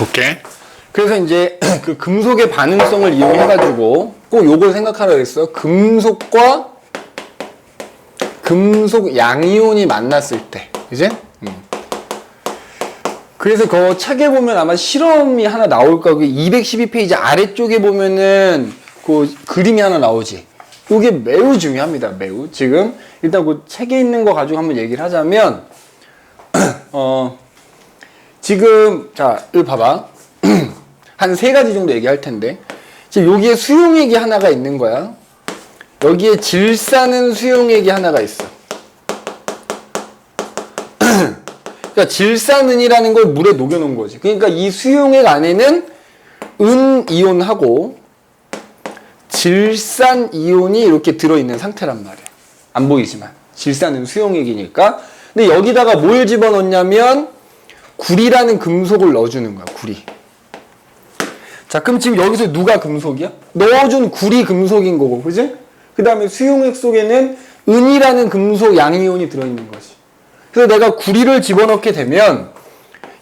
오케이. 그래서 이제 그 금속의 반응성을 이용해가지고 꼭 요걸 생각하라 그랬어요. 금속과 금속 양이온이 만났을 때, 이제 그래서 그 책에 보면 아마 실험이 하나 나올 거고 212페이지 아래쪽에 보면은 그 그림이 하나 나오지. 이게 매우 중요합니다. 매우. 지금 일단 그 책에 있는 거 가지고 한번 얘기를 하자면 지금 자, 여기 봐봐. 한 세 가지 정도 얘기할 텐데 지금 여기에 수용액이 하나가 있는 거야. 여기에 질산은 수용액이 하나가 있어. 그러니까 질산은이라는 걸 물에 녹여놓은 거지. 그러니까 이 수용액 안에는 은 이온하고 질산 이온이 이렇게 들어있는 상태란 말이야. 안 보이지만 질산은 수용액이니까. 근데 여기다가 뭘 집어넣냐면 구리라는 금속을 넣어주는 거야. 구리. 자, 그럼 지금 여기서 누가 금속이야? 넣어준 구리 금속인 거고, 그지? 그 다음에 수용액 속에는 은이라는 금속 양이온이 들어있는 거지. 그래서 내가 구리를 집어넣게 되면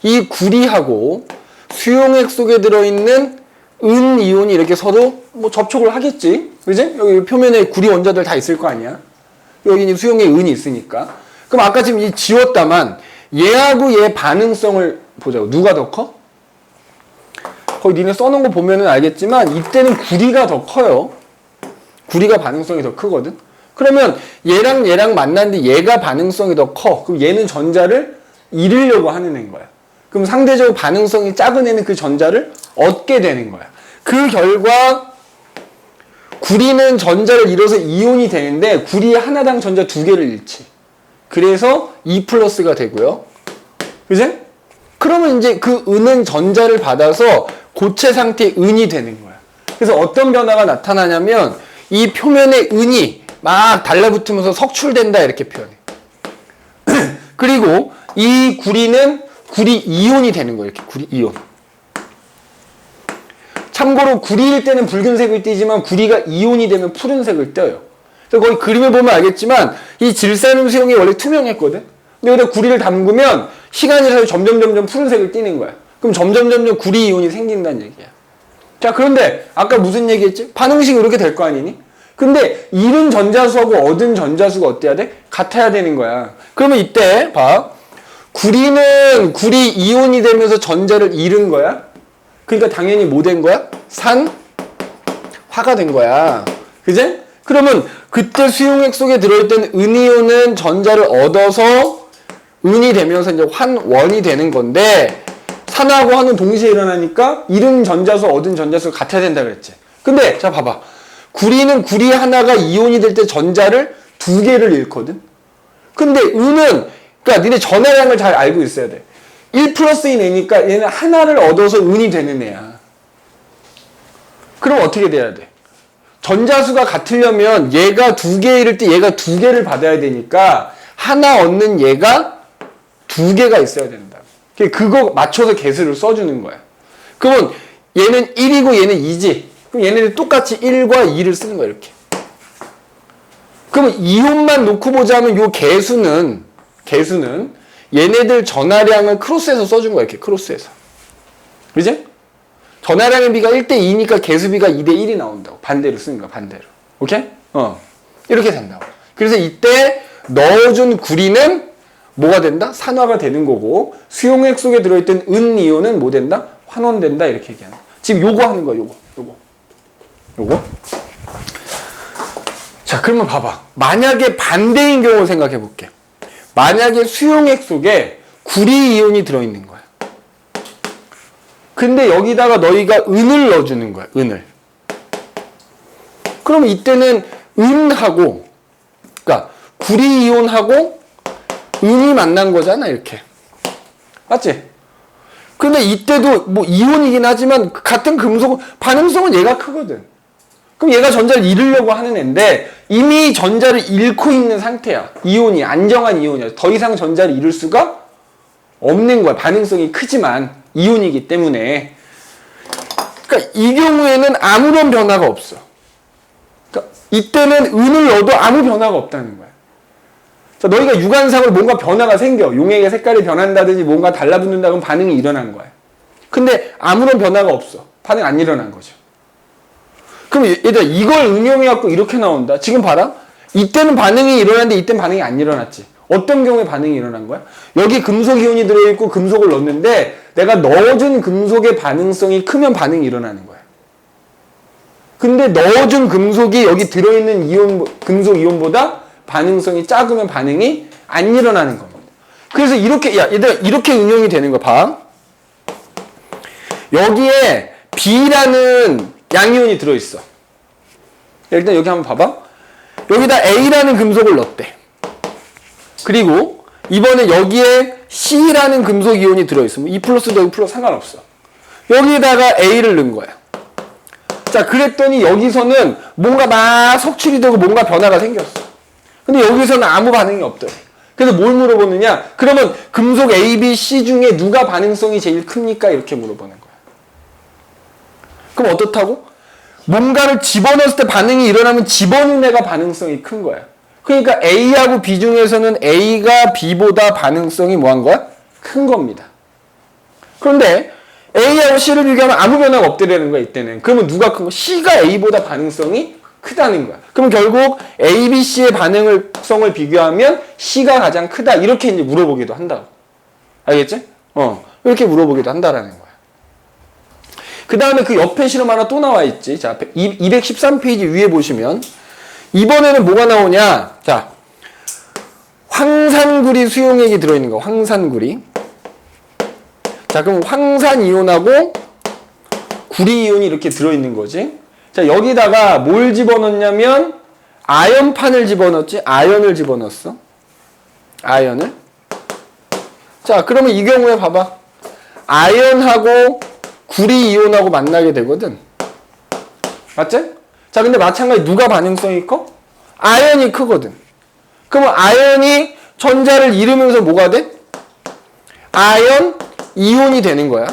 이 구리하고 수용액 속에 들어있는 은 이온이 이렇게 서로 뭐 접촉을 하겠지. 그지? 여기 표면에 구리 원자들 다 있을 거 아니야. 여기 수용액 은이 있으니까. 그럼 아까 지금 이 지웠다만 얘하고 얘 반응성을 보자고. 누가 더 커? 거기 니네 써놓은 거 보면은 알겠지만 이때는 구리가 더 커요. 구리가 반응성이 더 크거든. 그러면 얘랑 얘랑 만났는데 얘가 반응성이 더 커. 그럼 얘는 전자를 잃으려고 하는 애인 거야. 그럼 상대적으로 반응성이 작은 애는 그 전자를 얻게 되는 거야. 그 결과 구리는 전자를 잃어서 이온이 되는데 구리 하나당 전자 두 개를 잃지. 그래서 2+가 되고요. 그지? 그러면 이제 그 은은 전자를 받아서 고체 상태의 은이 되는 거야. 그래서 어떤 변화가 나타나냐면 이 표면에 은이 막 달라붙으면서 석출된다 이렇게 표현해. 그리고 이 구리는 구리 이온이 되는 거예요. 이렇게 구리 이온. 참고로 구리일 때는 붉은색을 띠지만 구리가 이온이 되면 푸른색을 떼요. 그래서 거기 그림을 보면 알겠지만 이 질산음 수용이 원래 투명했거든. 근데 여기다 구리를 담그면 시간이 지나서 점점 푸른색을 띠는 거야. 그럼 점점 구리 이온이 생긴다는 얘기야. 자, 그런데 아까 무슨 얘기했지? 반응식이 이렇게 될 거 아니니? 근데 잃은 전자수하고 얻은 전자수가 어때야 돼? 같아야 되는 거야. 그러면 이때 봐. 구리는 구리 이온이 되면서 전자를 잃은 거야. 그러니까 당연히 뭐 된 거야? 산화가 된 거야. 그제? 그러면 그때 수용액 속에 들어있던 은이온은 전자를 얻어서 은이 되면서 이제 환원이 되는 건데 산화하고 환은 동시에 일어나니까 잃은 전자수 얻은 전자수가 같아야 된다 그랬지. 근데 자 봐봐. 구리는 구리 하나가 이온이 될 때 전자를 두 개를 잃거든. 근데 은은 그러니까 니네 전화량을 잘 알고 있어야 돼. 1+인 애니까 얘는 하나를 얻어서 은이 되는 애야. 그럼 어떻게 돼야 돼? 전자수가 같으려면 얘가 두 개 잃을 때 얘가 두 개를 받아야 되니까 하나 얻는 얘가 두 개가 있어야 된다. 그거 맞춰서 개수를 써주는 거야. 그러면 얘는 1이고 얘는 2지. 그럼 얘네들 똑같이 1과 2를 쓰는 거야, 이렇게. 그러면 이온만 놓고 보자면 요 개수는 얘네들 전하량을 크로스해서 써준 거야, 이렇게 크로스해서. 그지? 전하량의 비가 1대2니까 개수비가 2대1이 나온다고. 반대로 쓰는 거야, 반대로. 오케이? 이렇게 된다고. 그래서 이때 넣어준 구리는 뭐가 된다? 산화가 되는 거고, 수용액 속에 들어있던 은이온은 뭐 된다? 환원된다, 이렇게 얘기하는 거야. 지금 요거 하는 거야, 요거. 자, 그러면 봐봐. 만약에 반대인 경우 생각해 볼게. 만약에 수용액 속에 구리 이온이 들어있는 거야. 근데 여기다가 너희가 은을 넣어주는 거야, 은을. 그럼 이때는 은하고, 그러니까 구리 이온하고 은이 만난 거잖아, 이렇게. 맞지? 근데 이때도 뭐 이온이긴 하지만 같은 금속, 반응성은 얘가 크거든. 그럼 얘가 전자를 잃으려고 하는 애인데 이미 전자를 잃고 있는 상태야. 이온이, 안정한 이온이야. 더 이상 전자를 잃을 수가 없는 거야. 반응성이 크지만 이온이기 때문에. 그러니까 이 경우에는 아무런 변화가 없어. 그러니까 이때는 은을 넣어도 아무 변화가 없다는 거야. 자, 너희가 육안상으로 뭔가 변화가 생겨. 용액의 색깔이 변한다든지 뭔가 달라붙는다 그러면 반응이 일어난 거야. 근데 아무런 변화가 없어. 반응 안 일어난 거죠. 그럼 얘들아 이걸 응용해갖고 이렇게 나온다. 지금 봐라. 이때는 반응이 일어났는데 이때는 반응이 안 일어났지. 어떤 경우에 반응이 일어난 거야? 여기 금속 이온이 들어있고 금속을 넣었는데 내가 넣어준 금속의 반응성이 크면 반응이 일어나는 거야. 근데 넣어준 금속이 여기 들어있는 이온, 금속 이온보다 반응성이 작으면 반응이 안 일어나는 겁니다. 그래서 이렇게, 야, 얘들아, 이렇게 응용이 되는 거야. 봐. 여기에 B라는 양이온이 들어있어. 일단 여기 한번 봐봐. 여기다 A라는 금속을 넣었대. 그리고 이번에 여기에 C라는 금속 이온이 들어있어. E 플러스도 E 플러스 상관없어. 여기에다가 A를 넣은 거야. 자, 그랬더니 여기서는 뭔가 막 석출이 되고 뭔가 변화가 생겼어. 근데 여기서는 아무 반응이 없더래. 그래서 뭘 물어보느냐? 그러면 금속 A, B, C 중에 누가 반응성이 제일 큽니까? 이렇게 물어보는 거야. 그럼 어떻다고? 뭔가를 집어넣었을 때 반응이 일어나면 집어넣은 애가 반응성이 큰 거야. 그러니까 A하고 B 중에서는 A가 B보다 반응성이 뭐한 거야? 큰 겁니다. 그런데 A하고 C를 비교하면 아무 변화가 없더라는 거야, 이때는. 그러면 누가 큰 거? C가 A보다 반응성이 크다는 거야. 그럼 결국 A, B, C의 반응성을 비교하면 C가 가장 크다. 이렇게 이제 물어보기도 한다고. 알겠지? 이렇게 물어보기도 한다라는 거야. 그 다음에 그 옆에 실험 하나 또 나와 있지. 자, 213페이지 위에 보시면 이번에는 뭐가 나오냐? 자, 황산구리 수용액이 들어있는 거. 황산구리. 자, 그럼 황산이온하고 구리이온이 이렇게 들어있는 거지. 자, 여기다가 뭘 집어넣냐면 아연판을 집어넣었지. 아연을 집어넣었어. 아연을. 자, 그러면 이 경우에 봐봐. 아연하고 구리이온하고 만나게 되거든. 맞지? 자, 근데 마찬가지 누가 반응성이 커? 아연이 크거든. 그러면 아연이 전자를 잃으면서 뭐가 돼? 아연 이온이 되는 거야.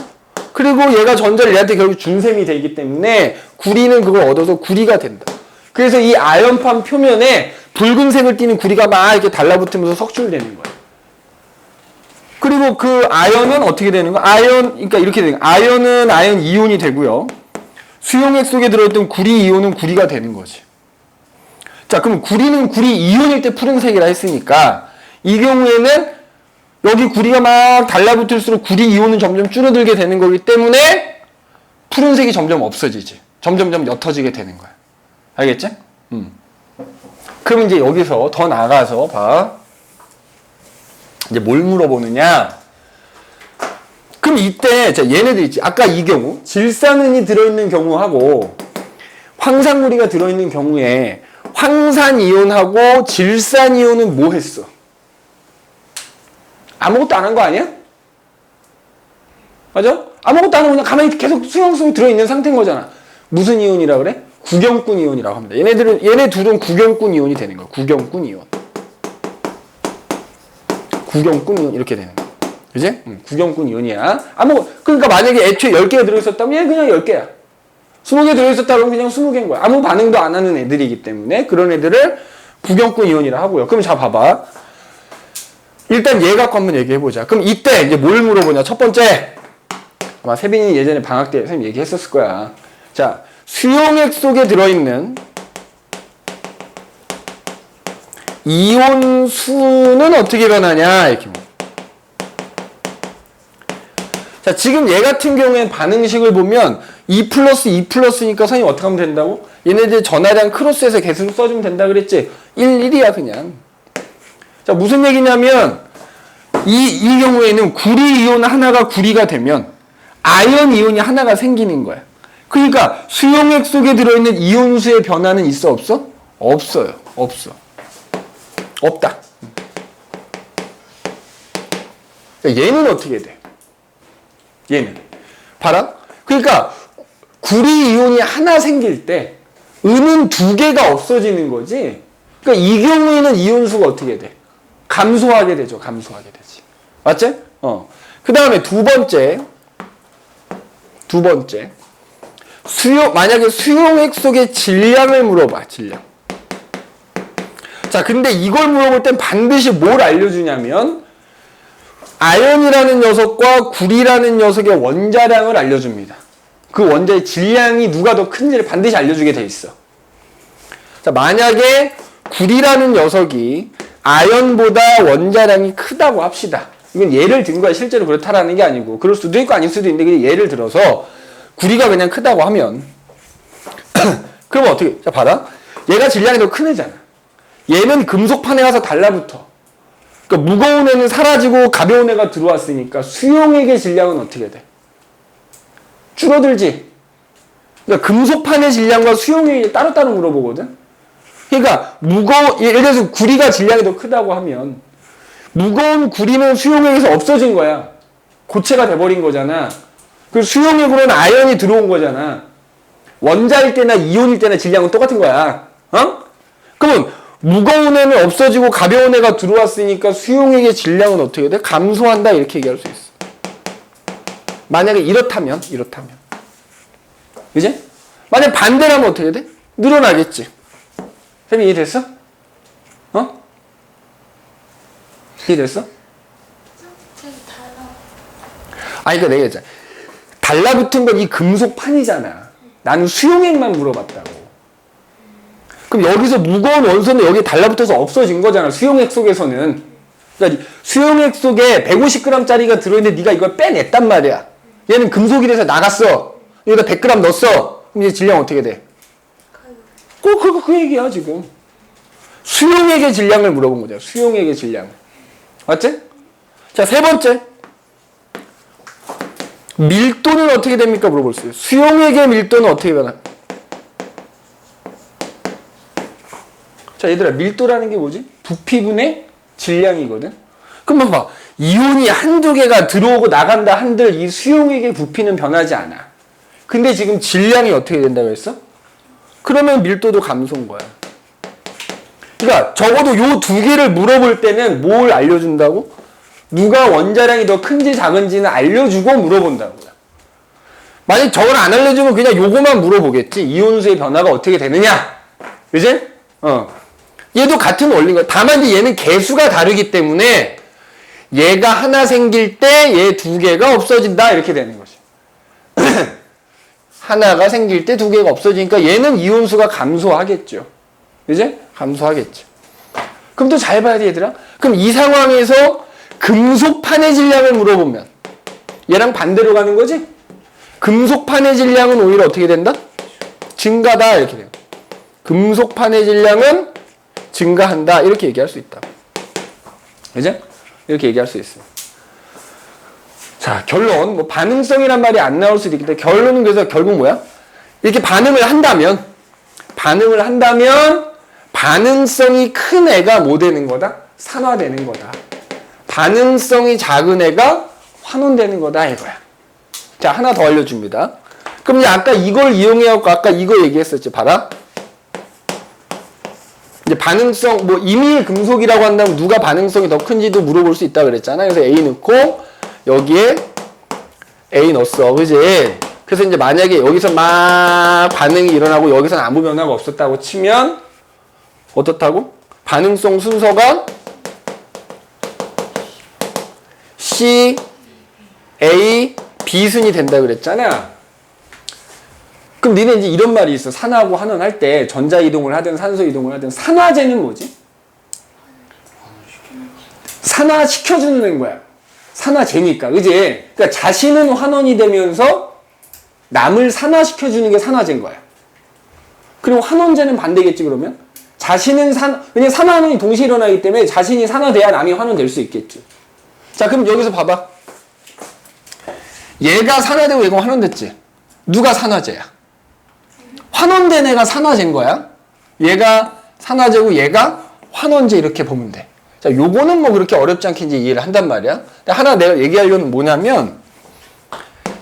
그리고 얘가 전자를 얘한테 결국 준 셈이 되기 때문에 구리는 그걸 얻어서 구리가 된다. 그래서 이 아연판 표면에 붉은색을 띠는 구리가 막 이렇게 달라붙으면서 석출되는 거야. 그리고 그 아연은 어떻게 되는 거야? 그러니까 이렇게 되는 거야. 아연은 아연 이온이 되고요. 수용액 속에 들어있던 구리 이온은 구리가 되는 거지. 자, 그럼 구리는 구리 이온일 때 푸른색이라 했으니까 이 경우에는 여기 구리가 막 달라붙을수록 구리 이온은 점점 줄어들게 되는 거기 때문에 푸른색이 점점 없어지지. 점점점 옅어지게 되는 거야. 알겠지? 그럼 이제 여기서 더 나가서 봐. 이제 뭘 물어보느냐? 그럼 이때 자, 얘네들 있지. 아까 이 경우 질산은이 들어있는 경우하고 황산구리가 들어있는 경우에 황산이온하고 질산이온은 뭐 했어? 아무것도 안 한 거 아니야? 맞아? 아무것도 안 하고 그냥 가만히 계속 수용 속에 들어있는 상태인 거잖아. 무슨 이온이라 그래? 구경꾼 이온이라고 합니다. 얘네 둘은 구경꾼 이온이 되는 거야. 구경꾼 이온. 구경꾼 이온 이렇게 되는 거야. 그지? 구경꾼 이온이야. 그러니까 만약에 애초에 10개가 들어있었다면 얘 그냥 10개야. 20개 들어있었다 그러면 그냥 20개인 거야. 아무 반응도 안 하는 애들이기 때문에 그런 애들을 구경꾼 이온이라 하고요. 그럼 자 봐봐. 일단 얘 갖고 한번 얘기해보자. 그럼 이때 이제 뭘 물어보냐. 첫 번째. 아마 세빈이 예전에 방학 때 선생님 얘기했었을 거야. 자, 수용액 속에 들어있는 이온 수는 어떻게 변하냐. 이렇게. 자, 지금 얘 같은 경우에는 반응식을 보면 E 플러스 E 플러스니까 선생님 어떻게 하면 된다고? 얘네들 전하량 크로스해서 개수를 써주면 된다 그랬지? 1, 1이야 그냥. 자, 무슨 얘기냐면 이 경우에는 구리 이온 하나가 구리가 되면 아연 이온이 하나가 생기는 거야. 그러니까 수용액 속에 들어있는 이온수의 변화는 있어 없어? 없어요. 없어. 없다. 얘는 어떻게 돼? 얘는 봐라. 그러니까 구리 이온이 하나 생길 때 은은 2개가 없어지는 거지. 그러니까 이 경우에는 이온수가 어떻게 돼? 감소하게 되죠. 감소하게 되지. 맞지? 그 다음에 두 번째. 만약에 수용액 속의 질량을 물어봐. 질량. 자, 근데 이걸 물어볼 땐 반드시 뭘 알려주냐면 아연이라는 녀석과 구리라는 녀석의 원자량을 알려줍니다. 그 원자의 질량이 누가 더 큰지를 반드시 알려주게 돼 있어. 자, 만약에 구리라는 녀석이 아연보다 원자량이 크다고 합시다. 이건 예를 든 거야. 실제로 그렇다라는 게 아니고. 그럴 수도 있고 아닐 수도 있는데 예를 들어서 구리가 그냥 크다고 하면 그러면 어떻게? 자, 봐라. 얘가 질량이 더 큰 애잖아. 얘는 금속판에 가서 달라붙어. 그러니까 무거운 애는 사라지고 가벼운 애가 들어왔으니까 수용액의 질량은 어떻게 돼? 줄어들지. 그러니까 금속판의 질량과 수용액이 따로따로 물어보거든. 그러니까 예를 들어서 구리가 질량이 더 크다고 하면 무거운 구리는 수용액에서 없어진 거야. 고체가 돼버린 거잖아. 그 수용액으로는 아연이 들어온 거잖아. 원자일 때나 이온일 때나 질량은 똑같은 거야. 어? 그러면 무거운 애는 없어지고 가벼운 애가 들어왔으니까 수용액의 질량은 어떻게 돼? 감소한다 이렇게 얘기할 수 있어. 만약에 이렇다면 그지? 만약 반대라면 어떻게 돼? 늘어나겠지. 쌤이 이해됐어? 어? 이해됐어? 아니, 그러니까 내가 했잖아. 달라붙은 건 이 금속판이잖아. 나는 수용액만 물어봤다고. 그럼 여기서 무거운 원소는 여기 달라붙어서 없어진 거잖아. 수용액 속에서는. 그러니까 수용액 속에 150g짜리가 들어있는데 네가 이걸 빼냈단 말이야. 얘는 금속이 돼서 나갔어. 여기다 100g 넣었어. 그럼 이제 질량 어떻게 돼? 꼭 그 얘기야 지금. 수용액의 질량을 물어본 거죠. 수용액의 질량. 맞지? 자, 세 번째. 밀도는 어떻게 됩니까? 물어볼 수 있어요. 수용액의 밀도는 어떻게 변화? 자, 얘들아, 밀도라는 게 뭐지? 부피분의 질량이거든? 그럼 봐봐. 이온이 한두 개가 들어오고 나간다 한들 이 수용액의 부피는 변하지 않아. 근데 지금 질량이 어떻게 된다고 했어? 그러면 밀도도 감소인 거야. 그러니까 적어도 요 두 개를 물어볼 때는 뭘 알려준다고? 누가 원자량이 더 큰지 작은지는 알려주고 물어본다고요. 만약 저걸 안 알려주면 그냥 요거만 물어보겠지. 이온수의 변화가 어떻게 되느냐. 그지? 얘도 같은 원리인 거야. 다만 이제 얘는 개수가 다르기 때문에 얘가 하나 생길 때 얘 두 개가 없어진다. 이렇게 되는 거지. 하나가 생길 때 두 개가 없어지니까 얘는 이온수가 감소하겠죠. 그지? 감소하겠죠. 그럼 또 잘 봐야 돼, 얘들아. 그럼 이 상황에서 금속판의 질량을 물어보면 얘랑 반대로 가는 거지? 금속판의 질량은 오히려 어떻게 된다? 증가다. 이렇게 돼요. 금속판의 질량은 증가한다. 이렇게 얘기할 수 있다. 그죠? 이렇게 얘기할 수 있어요. 자, 결론. 뭐 반응성이란 말이 안 나올 수도 있겠다. 결론은 그래서 결국 뭐야? 이렇게 반응을 한다면 반응성이 큰 애가 뭐 되는 거다? 산화되는 거다. 반응성이 작은 애가 환원되는 거다 이거야. 자, 하나 더 알려줍니다. 그럼 이제 아까 이걸 이용해갖고 아까 이거 얘기했었지. 봐라. 이제 반응성, 뭐 임의의 금속이라고 한다면 누가 반응성이 더 큰지도 물어볼 수 있다 그랬잖아. 그래서 A 넣고 여기에 A 넣었어. 그지? 그래서 이제 만약에 여기서 막 반응이 일어나고 여기서는 아무 변화가 없었다고 치면 어떻다고? 반응성 순서가 C, A, B 순이 된다 그랬잖아. 그럼 니네 이제 이런 말이 있어. 산화하고 환원할 때 전자이동을 하든 산소이동을 하든 산화제는 뭐지? 산화시켜주는 거야. 산화제니까. 그지? 그러니까 자신은 환원이 되면서 남을 산화시켜주는 게 산화제인 거야. 그리고 환원제는 반대겠지 그러면? 자신은 왜냐면 산화환원이 동시에 일어나기 때문에 자신이 산화돼야 남이 환원될 수 있겠지. 자, 그럼 여기서 봐봐. 얘가 산화되고 얘가 환원됐지? 누가 산화제야? 환원된 애가 산화제인 거야. 얘가 산화제고 얘가 환원제 이렇게 보면 돼. 자, 요거는 뭐 그렇게 어렵지 않게 이제 이해를 한단 말이야. 근데 하나 내가 얘기하려는 뭐냐면,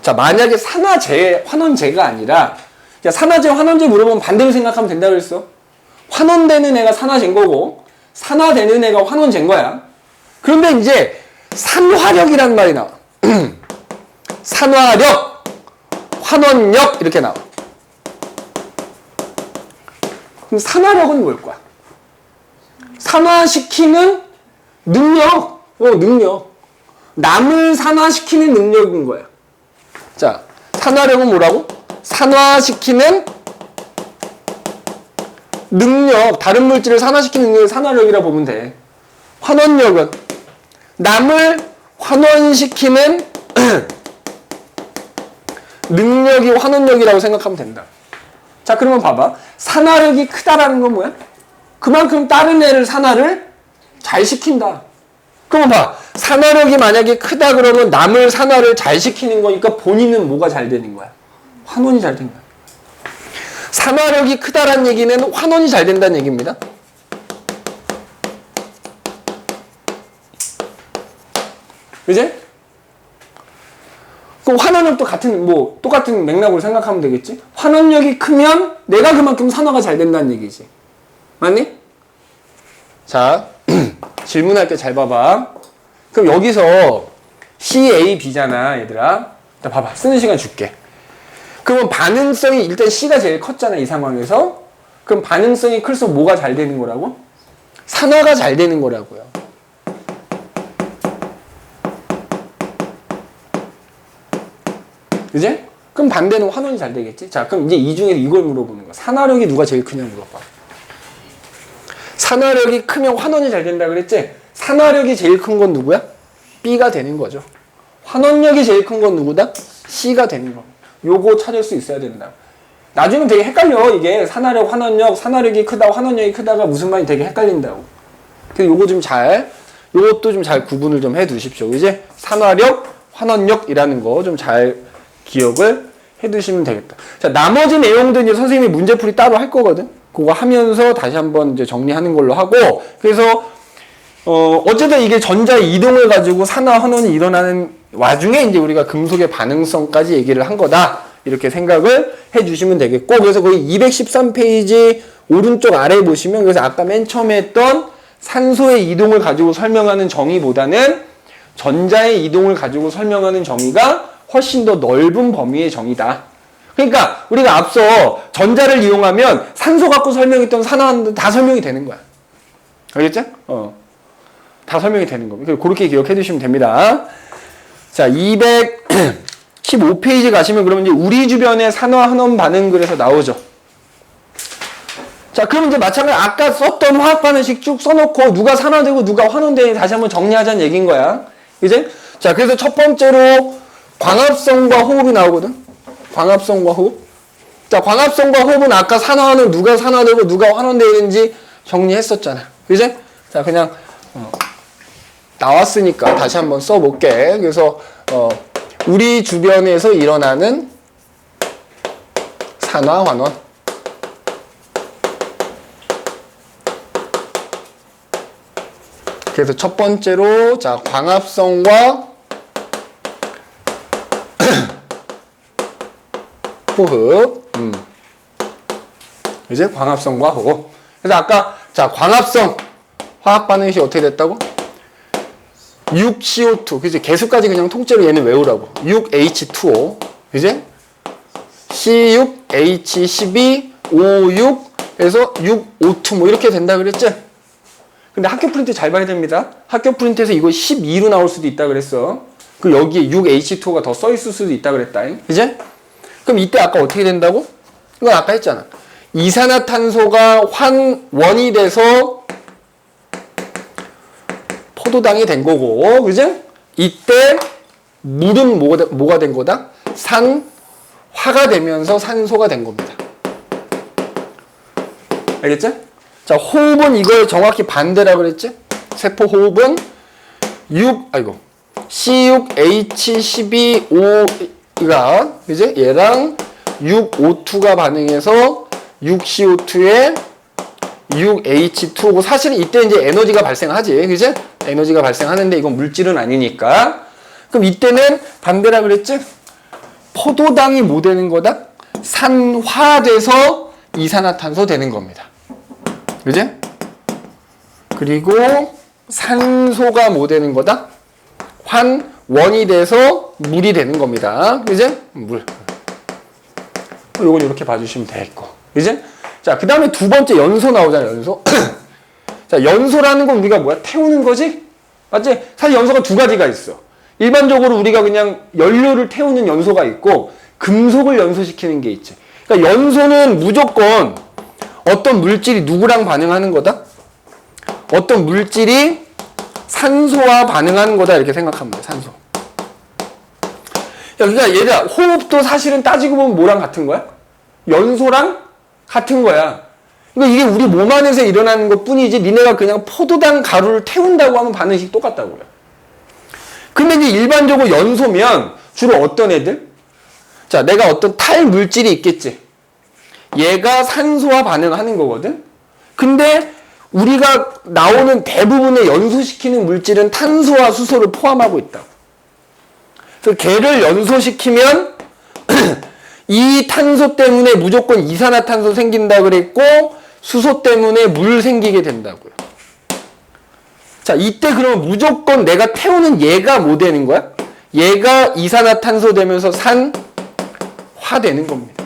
자, 만약에 산화제, 환원제가 아니라, 야, 산화제, 환원제 물어보면 반대로 생각하면 된다 그랬어. 환원되는 애가 산화제인 거고, 산화되는 애가 환원제인 거야. 그런데 이제 산화력이라는 말이 나와. 산화력, 환원력 이렇게 나와. 그럼 산화력은 뭘 거야? 산화시키는 능력. 능력. 남을 산화시키는 능력인 거야. 자, 산화력은 뭐라고? 산화시키는 능력, 다른 물질을 산화시키는 능력을 산화력이라고 보면 돼. 환원력은 남을 환원시키는 능력이 환원력이라고 생각하면 된다. 자, 그러면 봐봐. 산화력이 크다라는 건 뭐야? 그만큼 다른 애를 산화를 잘 시킨다. 그러면 봐. 산화력이 만약에 크다 그러면 남을 산화를 잘 시키는 거니까 본인은 뭐가 잘 되는 거야? 환원이 잘 된 거야. 산화력이 크다라는 얘기는 환원이 잘 된다는 얘기입니다. 그지? 그럼 환원력도 똑같은 맥락으로 생각하면 되겠지? 환원력이 크면 내가 그만큼 산화가 잘 된다는 얘기지. 맞니? 자, 질문할 때 잘 봐봐. 그럼 여기서 CAB잖아, 얘들아. 자, 봐봐. 쓰는 시간 줄게. 그러면 반응성이 일단 C가 제일 컸잖아, 이 상황에서. 그럼 반응성이 클수록 뭐가 잘 되는 거라고? 산화가 잘 되는 거라고요. 그지? 그럼 반대는 환원이 잘 되겠지? 자, 그럼 이제 이 중에서 이걸 물어보는 거야. 산화력이 누가 제일 크냐 물어봐. 산화력이 크면 환원이 잘 된다 그랬지? 산화력이 제일 큰 건 누구야? B가 되는 거죠. 환원력이 제일 큰 건 누구다? C가 되는 거. 요거 찾을 수 있어야 된다. 나중에 되게 헷갈려. 이게 산화력, 환원력, 산화력이 크다, 환원력이 크다가 무슨 말이 되게 헷갈린다고. 그래서 요거 요것도 좀 잘 구분을 좀 해 두십시오. 이제 산화력, 환원력이라는 거 좀 잘 기억을 해 두시면 되겠다. 자, 나머지 내용들 이제 선생님이 문제풀이 따로 할 거거든. 그거 하면서 다시 한번 이제 정리하는 걸로 하고, 그래서 어쨌든 이게 전자의 이동을 가지고 산화 환원이 일어나는 와중에 이제 우리가 금속의 반응성까지 얘기를 한 거다. 이렇게 생각을 해 주시면 되겠고, 그래서 거기 213페이지 오른쪽 아래에 보시면, 그래서 아까 맨 처음에 했던 산소의 이동을 가지고 설명하는 정의보다는 전자의 이동을 가지고 설명하는 정의가 훨씬 더 넓은 범위의 정의다. 그러니까 우리가 앞서 전자를 이용하면 산소 갖고 설명했던 산화도 다 설명이 되는 거야. 알겠죠? 다 설명이 되는 겁니다. 그렇게 기억해 두시면 됩니다. 자, 215페이지 가시면 그러면 이제 우리 주변의 산화 환원 반응 그래서 나오죠. 자, 그럼 이제 마찬가지로 아까 썼던 화학 반응식 쭉 써놓고 누가 산화되고 누가 환원되니 다시 한번 정리하자는 얘기인 거야. 이제? 자, 그래서 첫 번째로 광합성과 호흡이 나오거든. 광합성과 호흡. 자, 광합성과 호흡은 아까 산화는 누가 산화되고 누가 환원되는지 정리했었잖아. 그지? 자, 그냥 나왔으니까 다시 한번 써볼게. 그래서 우리 주변에서 일어나는 산화 환원. 그래서 첫 번째로 자, 광합성과 호흡. 이제 광합성과 호흡. 그래서 아까 자, 광합성 화학 반응식이 어떻게 됐다고? 6CO2. 그지? 개수까지 그냥 통째로 얘는 외우라고. 6H2O. 그지? C6H12O6 해서 6O2 뭐 이렇게 된다 그랬지? 근데 학교 프린트 잘 봐야 됩니다. 학교 프린트에서 이거 12로 나올 수도 있다 그랬어. 그 여기에 6H2O가 더 써 있을 수도 있다 그랬다. 그지? 그럼 이때 아까 어떻게 된다고? 이건 아까 했잖아. 이산화탄소가 환원이 돼서 포도당이 된 거고, 그지? 이때 물은 뭐가 된 거다? 산화가 되면서 산소가 된 겁니다. 알겠지? 자, 호흡은 이걸 정확히 반대라 그랬지? 세포 호흡은 C6H12O가 그지? 얘랑 6O2가 반응해서 6CO2에 6H2O. 사실은 이때 이제 에너지가 발생하지. 그지? 에너지가 발생하는데 이건 물질은 아니니까. 그럼 이때는 반대라 그랬지? 포도당이 뭐 되는 거다? 산화돼서 이산화탄소 되는 겁니다. 그지? 그리고 산소가 뭐 되는 거다? 환원이 돼서 물이 되는 겁니다. 그지? 물. 요건 이렇게 봐주시면 되겠고. 그지? 자, 그 다음에 두 번째 연소 나오잖아요, 연소. 자, 연소라는 건 우리가 뭐야? 태우는 거지? 맞지? 사실 연소가 두 가지가 있어. 일반적으로 우리가 그냥 연료를 태우는 연소가 있고 금속을 연소시키는 게 있지. 그러니까 연소는 무조건 어떤 물질이 누구랑 반응하는 거다? 어떤 물질이 산소와 반응하는 거다 이렇게 생각하면 돼. 산소. 그러니까 얘들아, 호흡도 사실은 따지고 보면 뭐랑 같은 거야? 연소랑 같은 거야. 그러니까 이게 우리 몸 안에서 일어나는 것 뿐이지 니네가 그냥 포도당 가루를 태운다고 하면 반응식이 똑같다고요. 근데 이제 일반적으로 연소면 주로 어떤 애들? 자, 내가 어떤 탈물질이 있겠지. 얘가 산소와 반응하는 거거든. 근데 우리가 나오는 대부분의 연소시키는 물질은 탄소와 수소를 포함하고 있다고. 그래서 걔를 연소시키면 이 탄소 때문에 무조건 이산화탄소 생긴다 그랬고 수소 때문에 물 생기게 된다고요. 자, 이때 그러면 무조건 내가 태우는 얘가 뭐 되는 거야? 얘가 이산화탄소 되면서 산화 되는 겁니다.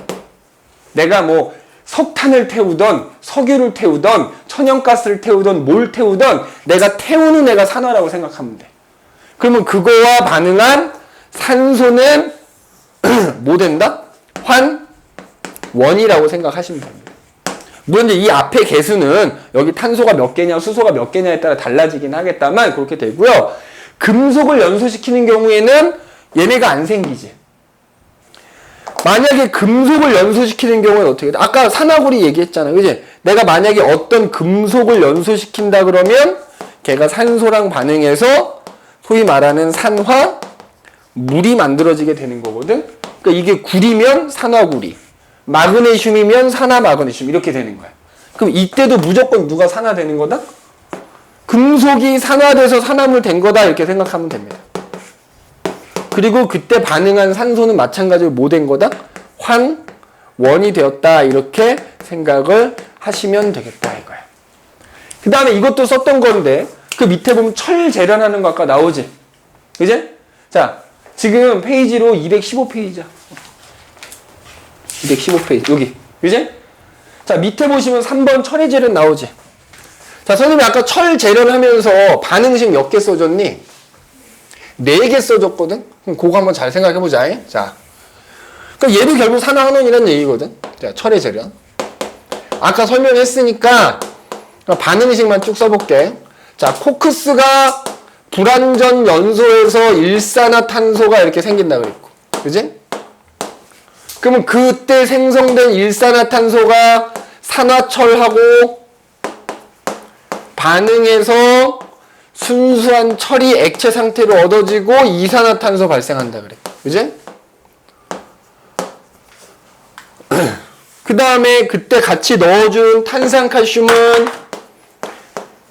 내가 뭐 석탄을 태우던 석유를 태우던 천연가스를 태우던 뭘 태우던 내가 태우는 애가 산화라고 생각하면 돼. 그러면 그거와 반응한 산소는 뭐 된다? 환원이라고 생각하시면 됩니다. 물론 이제 이 앞에 개수는 여기 탄소가 몇 개냐 수소가 몇 개냐에 따라 달라지긴 하겠다만 그렇게 되고요. 금속을 연소시키는 경우에는 얘네가 안 생기지. 만약에 금속을 연소시키는 경우는 어떻게 돼? 아까 산화구리 얘기했잖아. 그지? 내가 만약에 어떤 금속을 연소시킨다 그러면 걔가 산소랑 반응해서 소위 말하는 산화 물이 만들어지게 되는 거거든. 그러니까 이게 구리면 산화구리, 마그네슘이면 산화마그네슘 이렇게 되는 거야. 그럼 이때도 무조건 누가 산화되는 거다? 금속이 산화돼서 산화물 된 거다 이렇게 생각하면 됩니다. 그리고 그때 반응한 산소는 마찬가지로 뭐 된 거다? 환원이 되었다 이렇게 생각을 하시면 되겠다 이거야. 그 다음에 이것도 썼던 건데 그 밑에 보면 철 재련하는 거 아까 나오지? 그지? 자, 지금 페이지로 215페이지야. 215페이지 여기 그지? 자, 밑에 보시면 3번 철의 재련 나오지? 자, 선생님이 아까 철 재련하면서 반응식 몇 개 써줬니? 4개 써줬거든? 그럼 그거 한번 잘 생각해보자. 자, 그러니까 얘도 결국 산화환원이라는 얘기거든. 자, 철의 재련. 아까 설명했으니까 반응식만 쭉 써볼게. 자, 코크스가 불완전 연소에서 일산화탄소가 이렇게 생긴다 그랬고, 그지? 그러면 그때 생성된 일산화탄소가 산화철하고 반응해서 순수한 철이 액체 상태로 얻어지고 이산화탄소 발생한다 그래. 그지? 그 다음에 그때 같이 넣어준 탄산칼슘은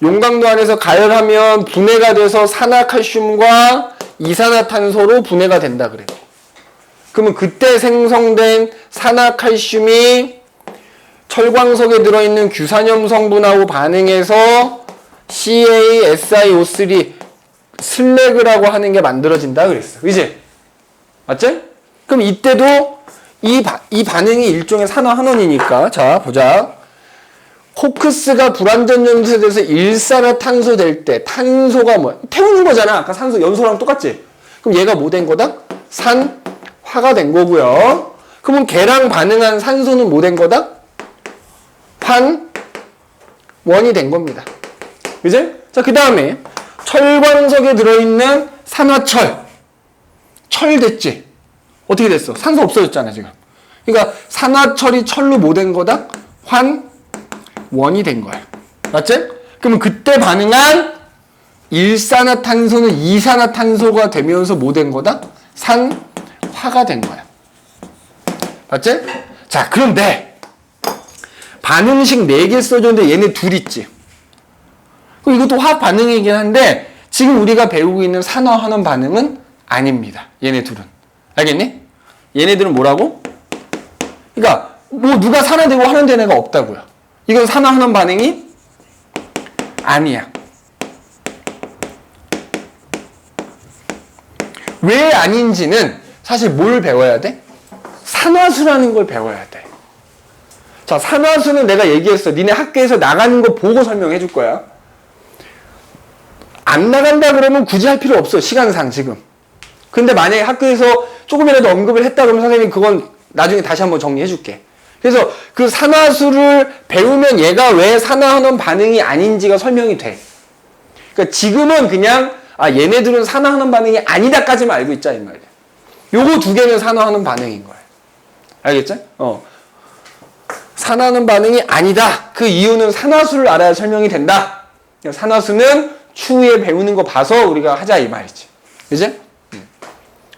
용광로 안에서 가열하면 분해가 돼서 산화칼슘과 이산화탄소로 분해가 된다 그래. 그러면 그때 생성된 산화칼슘이 철광석에 들어있는 규산염 성분하고 반응해서 CaSiO3 슬래그라고 하는 게 만들어진다 그랬어. 그지? 맞지? 그럼 이때도 이 반응이 일종의 산화환원이니까 자 보자. 코크스가 불완전 연소돼서 일산화탄소 될 때 탄소가 뭐야? 태우는 거잖아. 아까 산소 연소랑 똑같지? 그럼 얘가 뭐 된 거다? 산화가 된 거고요. 그러면 걔랑 반응한 산소는 뭐 된 거다? 환원이 된 겁니다. 그지? 자, 그 다음에 철광석에 들어있는 산화철. 철 됐지? 어떻게 됐어? 산소 없어졌잖아, 지금. 그러니까 산화철이 철로 뭐 된 거다? 환원이 된 거야. 맞지? 그러면 그때 반응한 일산화탄소는 이산화탄소가 되면서 뭐 된 거다? 산화가 된 거야. 맞지? 자, 그런데 반응식 4개 써줬는데 얘네 둘 있지? 그럼 이것도 화학 반응이긴 한데 지금 우리가 배우고 있는 산화환원 반응은 아닙니다. 얘네 둘은. 알겠니? 얘네들은 뭐라고? 그러니까 뭐 누가 산화되고 환원되는 애가 없다고요. 이건 산화환원 반응이 아니야. 왜 아닌지는 사실 뭘 배워야 돼? 산화수라는 걸 배워야 돼. 자, 산화수는 내가 얘기했어. 니네 학교에서 나가는 거 보고 설명해 줄 거야. 안 나간다 그러면 굳이 할 필요 없어. 시간상 지금. 근데 만약에 학교에서 조금이라도 언급을 했다 그러면 선생님이 그건 나중에 다시 한번 정리해 줄게. 그래서 그 산화수를 배우면 얘가 왜 산화환원 반응이 아닌지가 설명이 돼. 그러니까 지금은 그냥 얘네들은 산화환원 반응이 아니다까지만 알고 있자 이 말이야. 요거 두 개는 산화환원 반응인 거야. 알겠죠? 산화환원 반응이 아니다. 그 이유는 산화수를 알아야 설명이 된다. 산화수는 추후에 배우는 거 봐서 우리가 하자 이 말이지. 그지?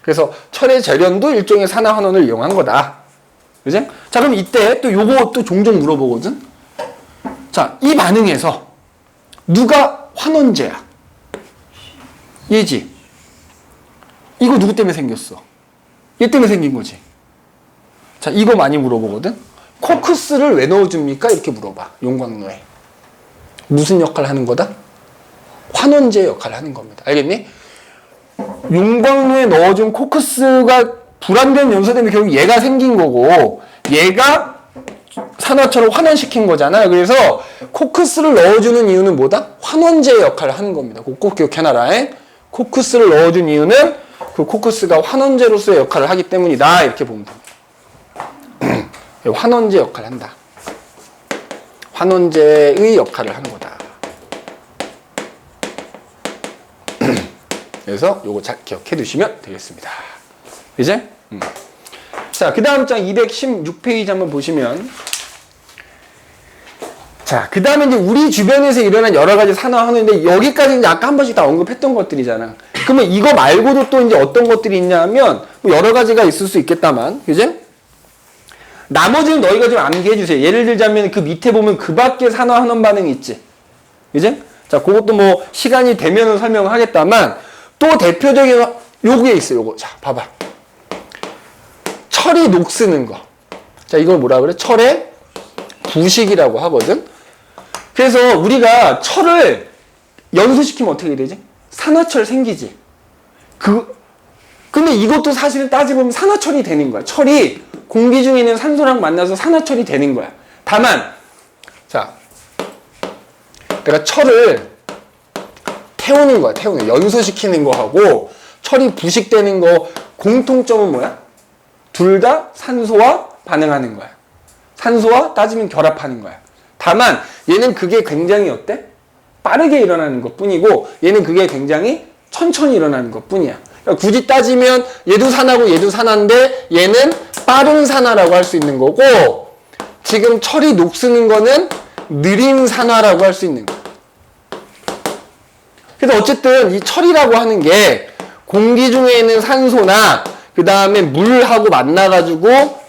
그래서 철의 재련도 일종의 산화환원을 이용한 거다. 그지? 자, 그럼 이때 또 요거 또 종종 물어보거든? 자, 이 반응에서 누가 환원제야? 얘지? 이거 누구 때문에 생겼어? 얘 때문에 생긴 거지? 자, 이거 많이 물어보거든? 코크스를 왜 넣어줍니까? 이렇게 물어봐. 용광로에. 무슨 역할을 하는 거다? 환원제 역할을 하는 겁니다. 알겠니? 용광로에 넣어준 코크스가 불안된 연소 때문에 결국 얘가 생긴 거고 얘가 산화철을 환원시킨 거잖아. 그래서 코크스를 넣어주는 이유는 뭐다? 환원제 역할을 하는 겁니다. 꼭 기억해놔라. 코크스를 넣어준 이유는 그 코크스가 환원제로서의 역할을 하기 때문이다. 이렇게 보면 됩니다. 환원제 역할을 한다. 환원제의 역할을 하는 거다. 그래서 요거 잘 기억해 두시면 되겠습니다. 이제? 자, 그 다음 장 216페이지 한번 보시면 자, 그 다음에 이제 우리 주변에서 일어난 여러 가지 산화환원인데 여기까지 이제 아까 한 번씩 다 언급했던 것들이잖아. 그러면 이거 말고도 또 이제 어떤 것들이 있냐면 뭐 여러 가지가 있을 수 있겠다만, 그지? 나머지는 너희가 좀 암기해 주세요. 예를 들자면 그 밑에 보면 그 밖에 산화환원 반응이 있지. 그지? 자, 그것도 뭐 시간이 되면은 설명을 하겠다만 또 대표적인 요게 있어요. 요거. 자, 봐봐. 철이 녹쓰는 거. 자, 이걸 뭐라 그래? 철의 부식이라고 하거든. 그래서 우리가 철을 연소시키면 어떻게 되지? 산화철 생기지. 근데 이것도 사실은 따지보면 산화철이 되는 거야. 철이 공기 중에 있는 산소랑 만나서 산화철이 되는 거야. 다만, 자, 내가 철을 태우는 거야. 연소시키는 거하고 철이 부식되는 거 공통점은 뭐야? 둘 다 산소와 반응하는 거야. 산소와 따지면 결합하는 거야. 다만 얘는 그게 굉장히 어때? 빠르게 일어나는 것 뿐이고 얘는 그게 굉장히 천천히 일어나는 것 뿐이야. 그러니까 굳이 따지면 얘도 산화고 얘도 산화인데 얘는 빠른 산화라고 할 수 있는 거고 지금 철이 녹쓰는 거는 느린 산화라고 할 수 있는 거야. 그래서 어쨌든 이 철이라고 하는 게 공기 중에 있는 산소나 그 다음에 물하고 만나가지고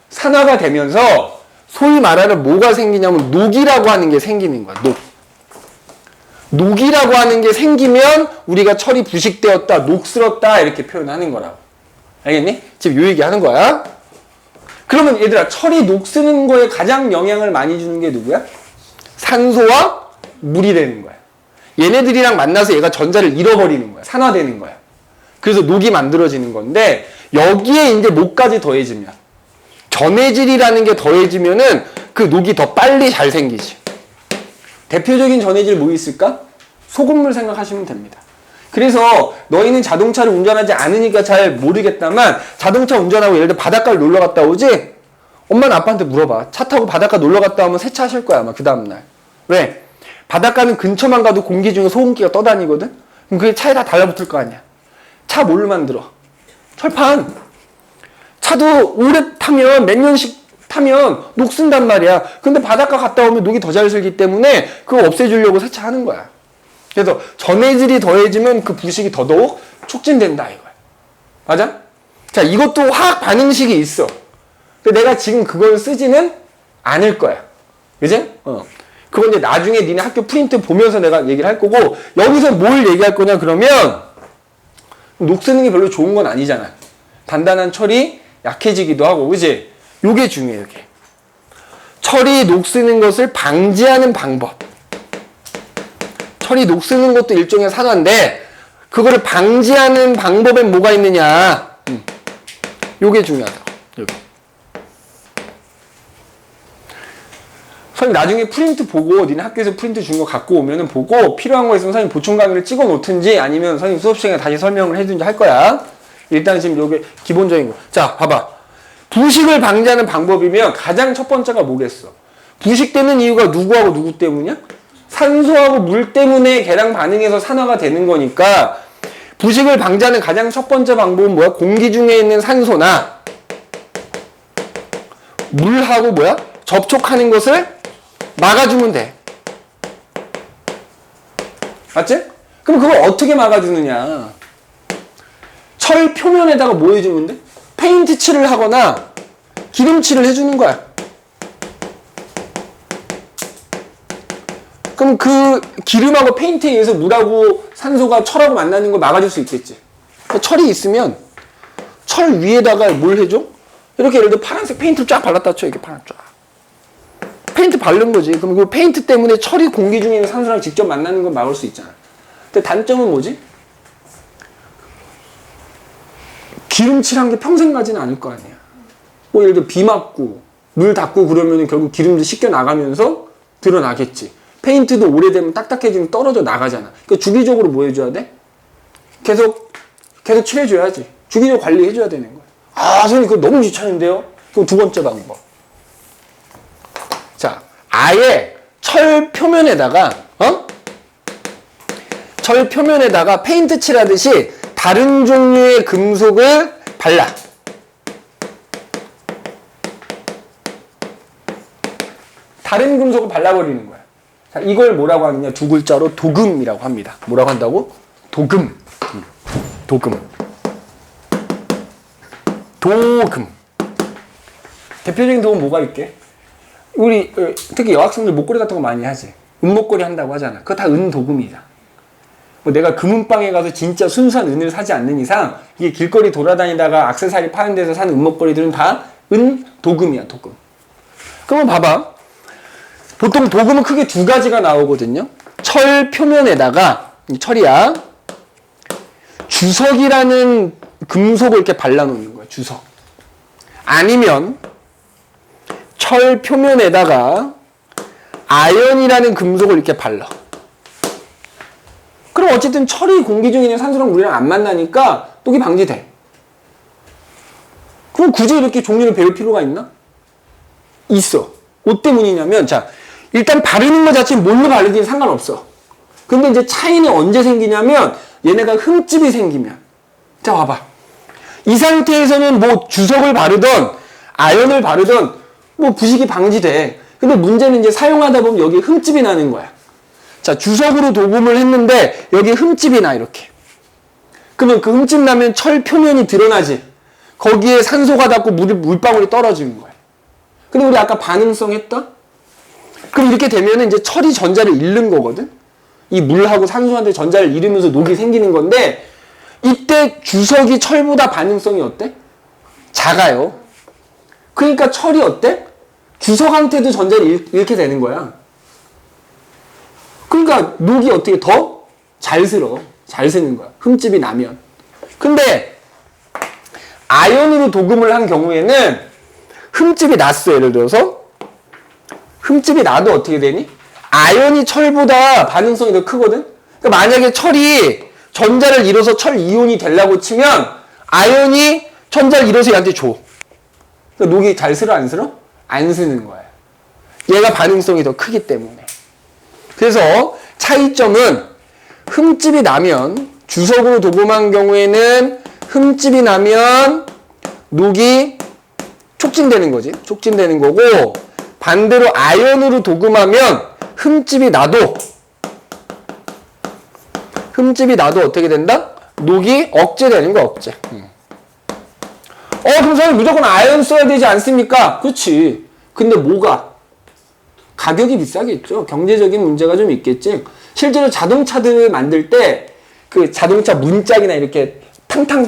산화가 되면서 소위 말하는 뭐가 생기냐면 녹이라고 하는 게 생기는 거야. 녹이라고 하는 게 생기면 우리가 철이 부식되었다, 녹슬었다 이렇게 표현하는 거라고. 알겠니? 지금 요 얘기 하는 거야. 그러면 얘들아 철이 녹쓰는 거에 가장 영향을 많이 주는 게 누구야? 산소와 물이 되는 거야. 얘네들이랑 만나서 얘가 전자를 잃어버리는 거야. 산화되는 거야. 그래서 녹이 만들어지는 건데 여기에 이제 뭐까지 더해지면 전해질이라는 게 더해지면은 그 녹이 더 빨리 잘 생기지. 대표적인 전해질 뭐 있을까? 소금물 생각하시면 됩니다. 그래서 너희는 자동차를 운전하지 않으니까 잘 모르겠다만 자동차 운전하고 예를 들어 바닷가를 놀러 갔다 오지? 엄마는 아빠한테 물어봐. 차 타고 바닷가 놀러 갔다 오면 세차하실 거야 아마 그 다음날. 왜? 바닷가는 근처만 가도 공기 중에 소금기가 떠다니거든? 그럼 그게 차에 다 달라붙을 거 아니야. 차 뭘로 만들어? 철판. 차도 오래 타면 몇 년씩 타면 녹슨단 말이야. 근데 바닷가 갔다 오면 녹이 더 잘 슬기 때문에 그거 없애주려고 세차하는 거야. 그래서 전해질이 더해지면 그 부식이 더더욱 촉진된다 이거야. 맞아? 자, 이것도 화학 반응식이 있어. 근데 내가 지금 그걸 쓰지는 않을 거야. 그지? 그건 이제 나중에 니네 학교 프린트 보면서 내가 얘기를 할 거고 여기서 뭘 얘기할 거냐 그러면 녹쓰는 게 별로 좋은 건 아니잖아. 단단한 철이 약해지기도 하고, 그지? 요게 중요해, 요게. 철이 녹쓰는 것을 방지하는 방법. 철이 녹쓰는 것도 일종의 산화인데, 그거를 방지하는 방법엔 뭐가 있느냐. 요게 중요하다. 요게. 선생님, 나중에 프린트 보고, 니네 학교에서 프린트 준 거 갖고 오면은 보고, 필요한 거 있으면 선생님 보충 강의를 찍어 놓든지, 아니면 선생님 수업 시간에 다시 설명을 해주든지 할 거야. 일단 지금 요게 기본적인 거. 자, 봐봐. 부식을 방지하는 방법이면 가장 첫 번째가 뭐겠어? 부식되는 이유가 누구하고 누구 때문이야? 산소하고 물 때문에 걔랑 반응해서 산화가 되는 거니까 부식을 방지하는 가장 첫 번째 방법은 뭐야? 공기 중에 있는 산소나 물하고 뭐야? 접촉하는 것을 막아주면 돼. 맞지? 그럼 그걸 어떻게 막아주느냐? 철 표면에다가 뭐 해주면 돼? 페인트 칠을 하거나 기름칠을 해주는 거야. 그럼 그 기름하고 페인트에 의해서 물하고 산소가 철하고 만나는 걸 막아줄 수 있겠지. 그러니까 철이 있으면 철 위에다가 뭘 해줘? 이렇게 예를 들어 파란색 페인트를 쫙 발랐다 쳐. 이렇게 파란 쫙. 페인트 바른 거지. 그럼 그 페인트 때문에 철이 공기 중에 있는 산소랑 직접 만나는 걸 막을 수 있잖아. 근데 단점은 뭐지? 기름칠한 게 평생 가지는 않을 거 아니야. 뭐 예를 들어 비 맞고 물 닿고 그러면 결국 기름도 씻겨 나가면서 드러나겠지. 페인트도 오래되면 딱딱해지면 떨어져 나가잖아. 그러니까 주기적으로 뭐 해줘야 돼? 계속 칠해줘야지. 주기적으로 관리해줘야 되는 거야. 아, 선생님 그거 너무 귀찮은데요? 그럼 두 번째 방법. 자, 아예 철 표면에다가 철 표면에다가 페인트 칠하듯이 다른 종류의 금속을 발라. 다른 금속을 발라버리는 거야. 자, 이걸 뭐라고 하느냐? 두 글자로 도금이라고 합니다. 뭐라고 한다고? 도금. 도금. 도금. 대표적인 도금 뭐가 있게? 우리 특히 여학생들 목걸이 같은 거 많이 하지. 은목걸이 한다고 하잖아. 그거 다 은도금이다. 뭐 내가 금은방에 가서 진짜 순수한 은을 사지 않는 이상 이게 길거리 돌아다니다가 액세서리 파는 데서 사는 은목걸이들은 다 은도금이야. 도금. 그러면 봐봐. 보통 도금은 크게 두 가지가 나오거든요. 철 표면에다가 철이야. 주석이라는 금속을 이렇게 발라놓는 거야. 주석. 아니면 철 표면에다가 아연이라는 금속을 이렇게 발라. 그럼 어쨌든 철이 공기 중에 있는 산소랑 물이랑 안 만나니까 독이 방지돼. 그럼 굳이 이렇게 종류를 배울 필요가 있나? 있어. 뭐 때문이냐면, 자, 일단 바르는 것 자체는 뭘로 바르든 상관없어. 근데 이제 차이는 언제 생기냐면, 얘네가 흠집이 생기면. 자, 봐봐. 이 상태에서는 뭐 주석을 바르던, 아연을 바르던, 뭐 부식이 방지돼. 근데 문제는 이제 사용하다 보면 여기에 흠집이 나는 거야. 자, 주석으로 도금을 했는데 여기 흠집이 나 이렇게. 그러면 그 흠집 나면 철 표면이 드러나지. 거기에 산소가 닿고 물방울이 떨어지는 거야. 근데 우리 아까 반응성 했다? 그럼 이렇게 되면 이제 철이 전자를 잃는 거거든. 이 물하고 산소한테 전자를 잃으면서 녹이 생기는 건데 이때 주석이 철보다 반응성이 어때? 작아요. 그러니까 철이 어때? 주석한테도 전자를 잃게 되는 거야. 그러니까 녹이 어떻게 더 잘 쓰는 거야. 흠집이 나면. 근데 아연으로 도금을 한 경우에는 흠집이 났어. 예를 들어서 흠집이 나도 어떻게 되니? 아연이 철보다 반응성이 더 크거든. 그러니까 만약에 철이 전자를 잃어서 철 이온이 되려고 치면 아연이 전자를 잃어서 얘한테 줘. 그러니까 녹이 잘 쓰러 안 쓰러? 안 쓰는 거야. 얘가 반응성이 더 크기 때문에. 그래서 차이점은 흠집이 나면 주석으로 도금한 경우에는 흠집이 나면 녹이 촉진되는 거지. 촉진되는 거고 반대로 아연으로 도금하면 흠집이 나도 어떻게 된다? 녹이 억제되는 거 억제. 그럼 선생님 무조건 아연 써야 되지 않습니까? 그렇지. 근데 뭐가? 가격이 비싸겠죠. 경제적인 문제가 좀 있겠지. 실제로 자동차들 만들 때 그 자동차 문짝이나 이렇게 탕탕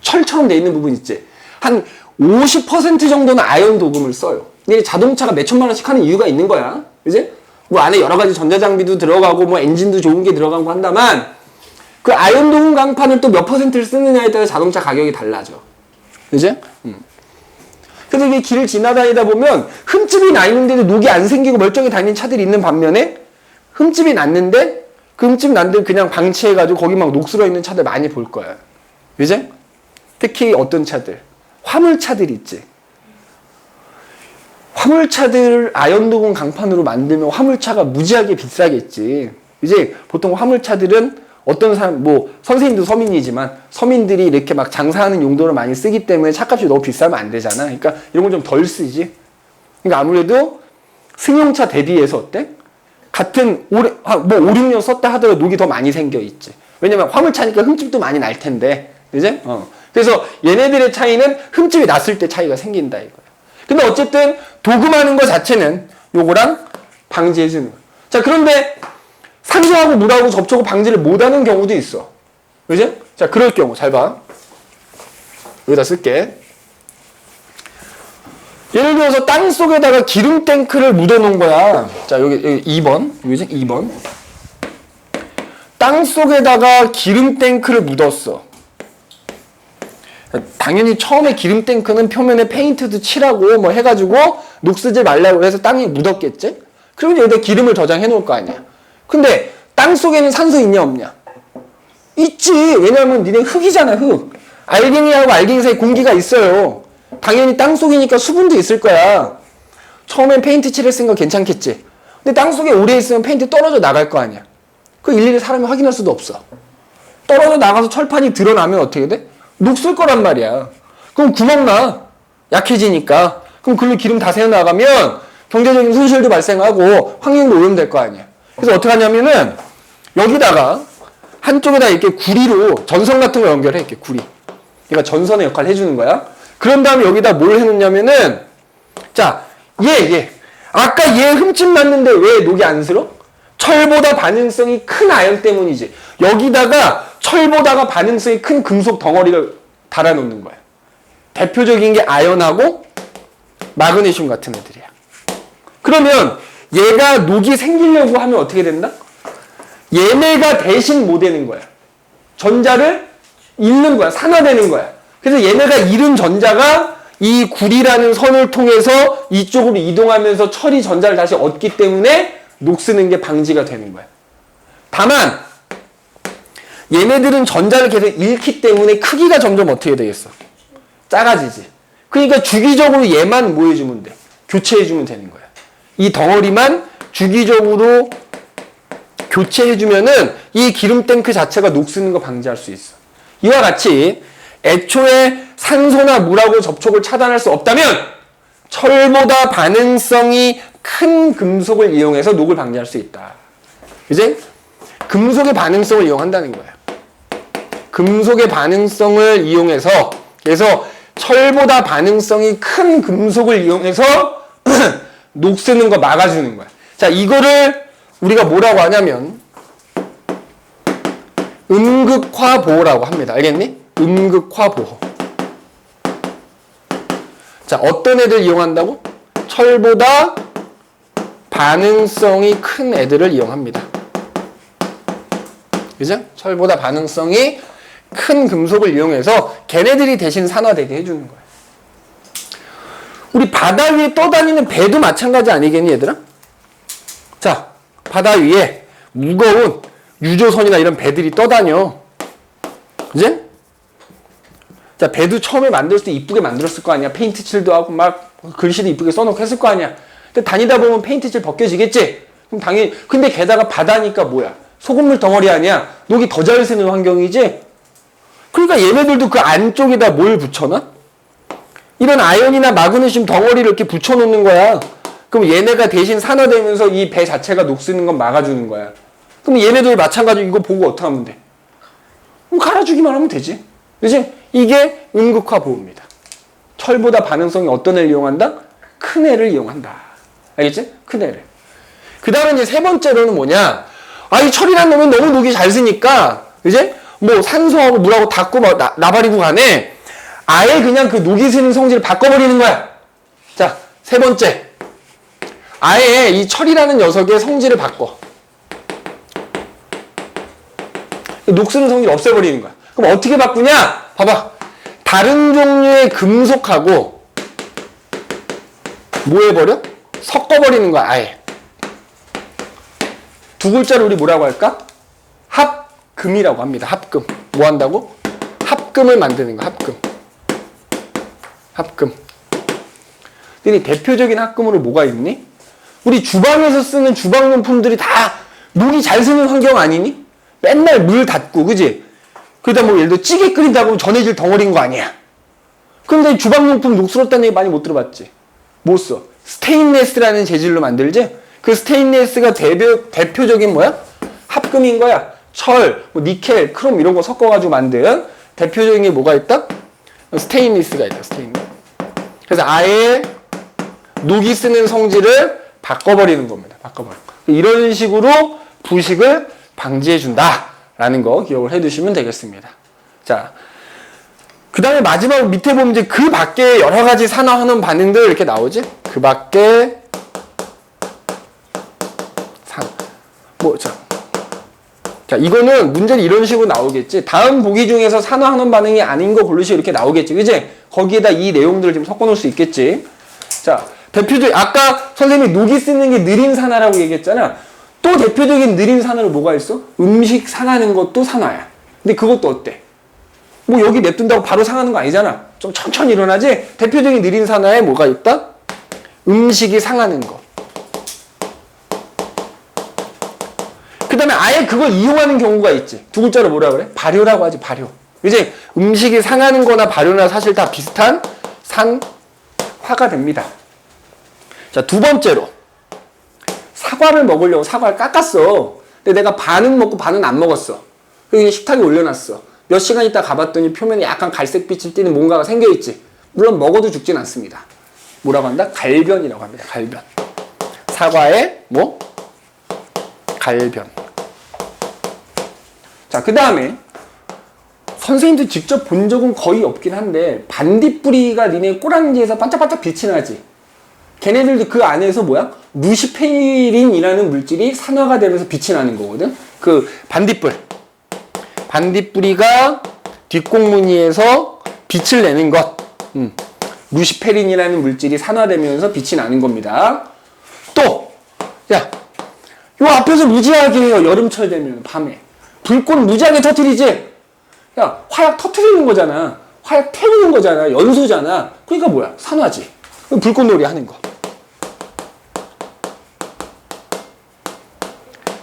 철처럼 돼 있는 부분 있지. 한 50% 정도는 아연 도금을 써요. 이게 자동차가 몇 천만 원씩 하는 이유가 있는 거야. 그지? 뭐 안에 여러 가지 전자장비도 들어가고 뭐 엔진도 좋은 게 들어가고 한다만 그 아연 도금 강판을 또 몇 퍼센트를 쓰느냐에 따라 자동차 가격이 달라져. 그지? 그래서 이게 길을 지나다니다 보면 흠집이 나 있는데도 녹이 안 생기고 멀쩡히 다니는 차들이 있는 반면에 흠집이 났는데 그 흠집 났는데 그냥 방치해가지고 거기 막 녹슬어 있는 차들 많이 볼 거야. 그지? 특히 어떤 차들? 화물차들 있지. 화물차들 아연도금 강판으로 만들면 화물차가 무지하게 비싸겠지. 이제 보통 화물차들은 어떤 사람, 뭐 선생님도 서민이지만 서민들이 이렇게 막 장사하는 용도로 많이 쓰기 때문에 차값이 너무 비싸면 안 되잖아. 그러니까 이런 건 좀 덜 쓰지. 그러니까 아무래도 승용차 대비해서 어때? 같은 뭐 5, 6년 썼다 하더라도 녹이 더 많이 생겨 있지. 왜냐면 화물차니까 흠집도 많이 날 텐데. 그지? 그래서 얘네들의 차이는 흠집이 났을 때 차이가 생긴다 이거야. 근데 어쨌든 도금하는 거 자체는 요거랑 방지해주는 거야. 자, 그런데 산소하고 물하고 접촉을 방지를 못하는 경우도 있어. 그지? 자, 그럴 경우 잘 봐. 여기다 쓸게. 예를 들어서 땅 속에다가 기름 탱크를 묻어놓은 거야. 자, 여기 2번. 여기지? 2번. 땅 속에다가 기름 탱크를 묻었어. 당연히 처음에 기름 탱크는 표면에 페인트도 칠하고 뭐 해가지고 녹슬지 말라고 해서 땅에 묻었겠지? 그러면 여기다 기름을 저장해 놓을 거 아니야. 근데 땅 속에는 산소 있냐 없냐? 있지. 왜냐면 니네 흙이잖아, 흙. 알갱이하고 알갱이 사이 공기가 있어요. 당연히 땅 속이니까 수분도 있을 거야. 처음엔 페인트 칠했으니까 괜찮겠지. 근데 땅 속에 오래 있으면 페인트 떨어져 나갈 거 아니야. 그 일일이 사람이 확인할 수도 없어. 떨어져 나가서 철판이 드러나면 어떻게 돼? 녹슬 거란 말이야. 그럼 구멍 나. 약해지니까. 그럼 글로 기름 다 새어나가면 경제적인 손실도 발생하고 환경도 오염될 거 아니야. 그래서 어떻게 하냐면은 여기다가 한쪽에다 이렇게 구리로 전선 같은 거 연결해. 이렇게 구리. 그러니까 전선의 역할을 해주는 거야. 그런 다음에 여기다 뭘 해놓냐면은 자, 얘. 아까 얘 흠집 났는데 왜 녹이 안 슬어? 철보다 반응성이 큰 아연 때문이지. 여기다가 철보다가 반응성이 큰 금속 덩어리를 달아놓는 거야. 대표적인 게 아연하고 마그네슘 같은 애들이야. 그러면 얘가 녹이 생기려고 하면 어떻게 된다? 얘네가 대신 뭐 되는 거야? 전자를 잃는 거야. 산화되는 거야. 그래서 얘네가 잃은 전자가 이 구리라는 선을 통해서 이쪽으로 이동하면서 철이 전자를 다시 얻기 때문에 녹쓰는 게 방지가 되는 거야. 다만 얘네들은 전자를 계속 잃기 때문에 크기가 점점 어떻게 되겠어? 작아지지. 그러니까 주기적으로 얘만 뭐 해주면 돼? 교체해주면 되는 거야. 이 덩어리만 주기적으로 교체해주면은 이 기름 탱크 자체가 녹쓰는 거 방지할 수 있어. 이와 같이 애초에 산소나 물하고 접촉을 차단할 수 없다면 철보다 반응성이 큰 금속을 이용해서 녹을 방지할 수 있다. 이제 금속의 반응성을 이용한다는 거야. 금속의 반응성을 이용해서, 그래서 철보다 반응성이 큰 금속을 이용해서 녹쓰는 거 막아주는 거야. 자, 이거를 우리가 뭐라고 하냐면 음극화 보호라고 합니다. 알겠니? 음극화 보호. 자, 어떤 애들 이용한다고? 철보다 반응성이 큰 애들을 이용합니다. 그죠? 철보다 반응성이 큰 금속을 이용해서 걔네들이 대신 산화되게 해주는 거예요. 우리 바다 위에 떠다니는 배도 마찬가지 아니겠니, 얘들아? 자, 바다 위에 무거운 유조선이나 이런 배들이 떠다녀. 그지? 자, 배도 처음에 만들었을 때 이쁘게 만들었을 거 아니야. 페인트 칠도 하고 막 글씨도 이쁘게 써놓고 했을 거 아니야. 근데 다니다 보면 페인트 칠 벗겨지겠지? 그럼 당연히, 근데 게다가 바다니까 뭐야? 소금물 덩어리 아니야? 녹이 더 잘 새는 환경이지? 그러니까 얘네들도 그 안쪽에다 뭘 붙여놔? 이런 아연이나 마그네슘 덩어리를 이렇게 붙여놓는 거야. 그럼 얘네가 대신 산화되면서 이 배 자체가 녹쓰는 건 막아주는 거야. 그럼 얘네들 마찬가지로 이거 보고 어떻게 하면 돼? 그럼 갈아주기만 하면 되지. 그치? 이게 음극화 보호입니다. 철보다 반응성이 어떤 애를 이용한다? 큰 애를 이용한다. 알겠지? 큰 애를. 그 다음에 이제 세 번째로는 뭐냐? 아, 이 철이란 놈은 너무 녹이 잘 쓰니까, 그지? 뭐 산소하고 물하고 닿고 막 나발이고 간에 아예 그냥 그 녹이 쓰는 성질을 바꿔버리는 거야. 자, 세 번째. 아예 이 철이라는 녀석의 성질을 바꿔. 녹 쓰는 성질을 없애버리는 거야. 그럼 어떻게 바꾸냐? 봐봐. 다른 종류의 금속하고 뭐 해버려? 섞어버리는 거야, 아예. 두 글자를 우리 뭐라고 할까? 합금이라고 합니다. 합금. 뭐 한다고? 합금을 만드는 거, 합금. 합금. 근데 대표적인 합금으로 뭐가 있니? 우리 주방에서 쓰는 주방용품들이 다 목이 잘 쓰는 환경 아니니? 맨날 물 닫고, 그지? 그러다 뭐 예를 들어 찌개 끓인다고 하면 전해질 덩어리인 거 아니야. 근데 주방용품 녹슬었다는 얘기 많이 못 들어봤지? 못 써. 스테인레스라는 재질로 만들지? 그 스테인레스가 대표적인 뭐야? 합금인 거야. 철, 뭐 니켈, 크롬 이런 거 섞어가지고 만든 대표적인 게 뭐가 있다? 스테인리스가 있다. 스테인리스. 그래서 아예 녹이 쓰는 성질을 바꿔버리는 겁니다. 바꿔버리는 거. 이런 식으로 부식을 방지해준다라는 거 기억을 해두시면 되겠습니다. 자, 그 다음에 마지막 밑에 보면 이제 그 밖에 여러 가지 산화하는 반응들 이렇게 나오지? 그 밖에 자, 이거는 문제는 이런 식으로 나오겠지. 다음 보기 중에서 산화하는 반응이 아닌 거 고르시 이렇게 나오겠지. 그지? 거기에다 이 내용들을 좀 섞어 놓을 수 있겠지. 자, 대표적 아까 선생님이 녹이 쓰는 게 느린 산화라고 얘기했잖아. 또 대표적인 느린 산화로 뭐가 있어? 음식 상하는 것도 산화야. 근데 그것도 어때? 뭐 여기 냅둔다고 바로 상하는 거 아니잖아. 좀 천천히 일어나지? 대표적인 느린 산화에 뭐가 있다? 음식이 상하는 거. 그 다음에 아예 그걸 이용하는 경우가 있지. 두 글자로 뭐라 그래? 발효라고 하지, 발효. 이제 음식이 상하는 거나 발효나 사실 다 비슷한 산화가 됩니다. 자, 두 번째로. 사과를 먹으려고 사과를 깎았어. 근데 내가 반은 먹고 반은 안 먹었어. 그냥 식탁에 올려놨어. 몇 시간 있다 가봤더니 표면에 약간 갈색빛을 띠는 뭔가가 생겨있지. 물론 먹어도 죽진 않습니다. 뭐라고 한다? 갈변이라고 합니다. 갈변. 사과의 뭐? 갈변. 자, 그 다음에 선생님도 직접 본 적은 거의 없긴 한데 반딧불이가 니네 꼬랑지에서 반짝반짝 빛이 나지. 걔네들도 그 안에서 뭐야? 루시페린이라는 물질이 산화가 되면서 빛이 나는 거거든. 그 반딧불. 반딧불이가 뒷공무니에서 빛을 내는 것. 루시페린이라는 물질이 산화되면서 빛이 나는 겁니다. 또, 야, 요 앞에서 무지하게 해요. 여름철 되면 밤에. 불꽃 무지하게 터뜨리지? 야, 화약 터뜨리는 거잖아. 화약 태우는 거잖아. 연소잖아. 그러니까 뭐야? 산화지. 불꽃놀이 하는 거.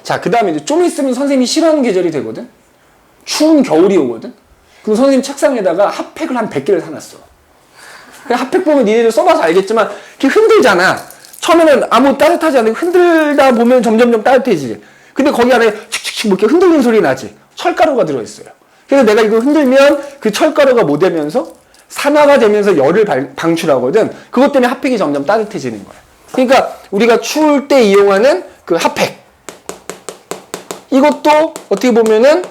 자, 그 다음에 이제 좀 있으면 선생님이 싫어하는 계절이 되거든? 추운 겨울이 오거든? 그럼 선생님 책상에다가 핫팩을 한 100개를 사놨어. 핫팩 보면 니네들 써봐서 알겠지만, 이렇게 흔들잖아. 처음에는 아무 따뜻하지 않은데 흔들다 보면 점점점 따뜻해지지. 근데 거기 안에 칙칙칙 뭐 이렇게 흔들리는 소리 나지. 철가루가 들어있어요. 그래서 내가 이거 흔들면 그 철가루가 뭐 되면서 산화가 되면서 열을 방출하거든. 그것 때문에 핫팩이 점점 따뜻해지는 거야. 그러니까 우리가 추울 때 이용하는 그 핫팩. 이것도 어떻게 보면은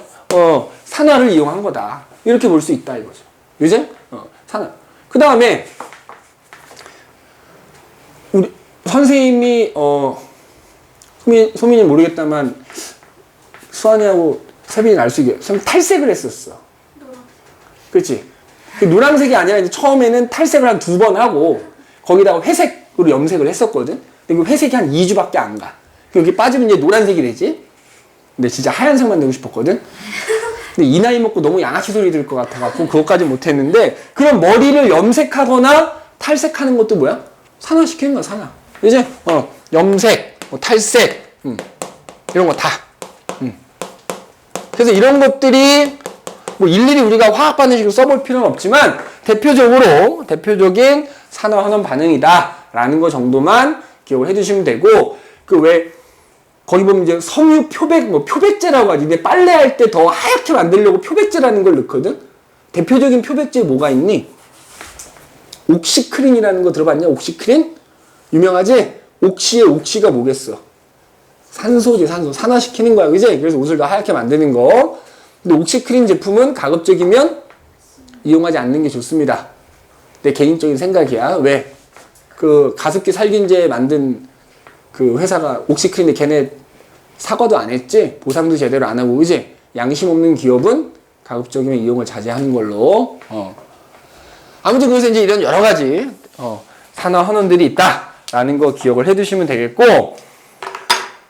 산화를 이용한 거다. 이렇게 볼 수 있다 이거죠. 그지? 산화. 그 다음에 우리 선생님이 소민이 모르겠다만 수환이하고 세빈이는 알 수 있게 선생님 탈색을 했었어. 그렇지? 그 노란색이 아니라 이제 처음에는 탈색을 한 2번 하고 거기다가 회색으로 염색을 했었거든. 근데 그 회색이 한 2주밖에 안 가. 여기 빠지면 이제 노란색이 되지. 근데 진짜 하얀색만 내고 싶었거든. 근데 이 나이 먹고 너무 양아치 소리 들을 것 같아갖고 그것까지 못했는데, 그럼 머리를 염색하거나 탈색하는 것도 뭐야? 산화시키는 거야, 산화. 이제 염색, 뭐 탈색, 이런 거 다. 그래서 이런 것들이 뭐 일일이 우리가 화학 반응식으로 써볼 필요는 없지만 대표적인 산화환원 반응이다라는 거 정도만 기억을 해주시면 되고, 그 왜 거기 보면 이제 섬유 표백, 뭐 표백제라고 하지. 근데 빨래할 때 더 하얗게 만들려고 표백제라는 걸 넣거든? 대표적인 표백제 뭐가 있니? 옥시크린이라는 거 들어봤냐? 옥시크린? 유명하지? 옥시의 옥시가 뭐겠어? 산소지, 산소. 산화시키는 거야, 그지? 그래서 옷을 더 하얗게 만드는 거. 근데 옥시크린 제품은 가급적이면 이용하지 않는 게 좋습니다. 내 개인적인 생각이야. 왜? 그 가습기 살균제 만든 그 회사가 옥시크린인데 걔네 사과도 안 했지? 보상도 제대로 안 하고, 그지? 양심 없는 기업은 가급적이면 이용을 자제하는 걸로. 아무튼 그래서 이제 이런 여러 가지 산화 환원들이 있다라는 거 기억을 해두시면 되겠고,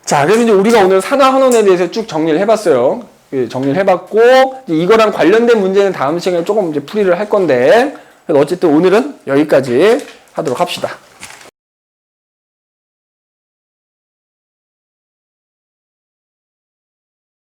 자, 그래서 이제 우리가 오늘 산화 환원에 대해서 쭉 정리를 해봤어요. 정리를 해봤고, 이거랑 관련된 문제는 다음 시간에 조금 이제 풀이를 할 건데, 그래서 어쨌든 오늘은 여기까지 하도록 합시다.